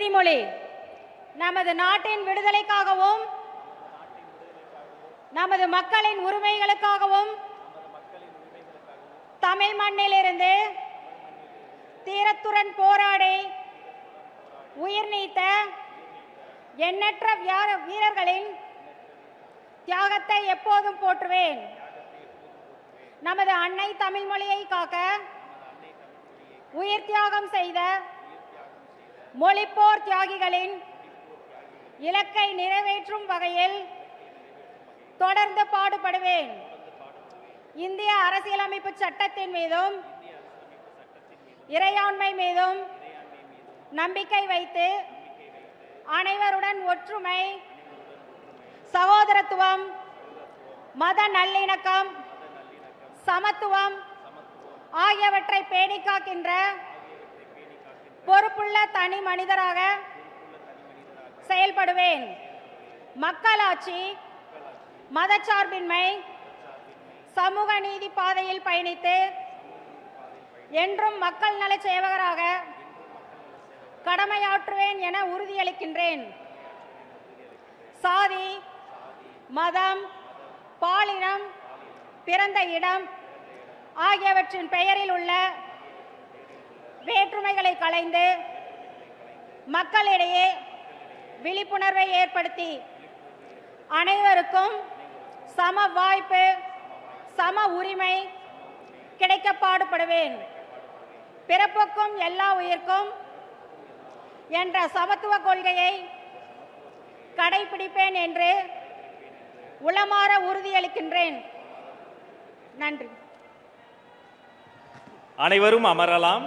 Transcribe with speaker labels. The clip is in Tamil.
Speaker 1: உறுதிமொழி. நமது நாட்டின் விடுதலைக்காகவும் நமது மக்களின் உரிமைகளுக்காகவும் தமிழ் மண்ணிலிருந்து தீரத்துடன் போராடி உயிர் நீத்த எண்ணற்ற வீரர்களின் தியாகத்தை எப்போதும் போற்றுவேன். நமது அன்னை தமிழ் மொழியை காக்க உயிர் தியாகம் செய்த மொழிப்போர் தியாகிகளின் இலக்கை நிறைவேற்றும் வகையில் தொடர்ந்து பாடுபடுவேன். இந்திய அரசியலமைப்பு சட்டத்தின் மீதும் இறையாண்மை மீதும் நம்பிக்கை வைத்து அனைவருடன் ஒற்றுமை, சகோதரத்துவம், மத நல்லிணக்கம், சமத்துவம் ஆகியவற்றை பேணி காக்கின்ற பொறுப்புள்ள தனி மனிதராக செயல்படுவேன். மக்களாட்சி, மதச்சார்பின்மை, சமூக நீதி பாதையில் பயணித்து என்றும் மக்கள் நல சேவகராக கடமையாற்றுவேன் என உறுதியளிக்கின்றேன். சாதி, மதம், பாலினம், பிறந்த இடம் ஆகியவற்றின் பெயரில் உள்ள வேற்றுமைகளை களைந்து மக்களிடையே விழிப்புணர்வை ஏற்படுத்தி அனைவருக்கும் சம வாய்ப்பு, சம உரிமை கிடைக்க பாடுபடுவேன். பிறப்புக்கும் எல்லா உயிர்க்கும் என்ற சமத்துவ கொள்கையை கடைபிடிப்பேன் என்று உளமாற உறுதியளிக்கின்றேன். நன்றி.
Speaker 2: அனைவரும் அமரலாம்.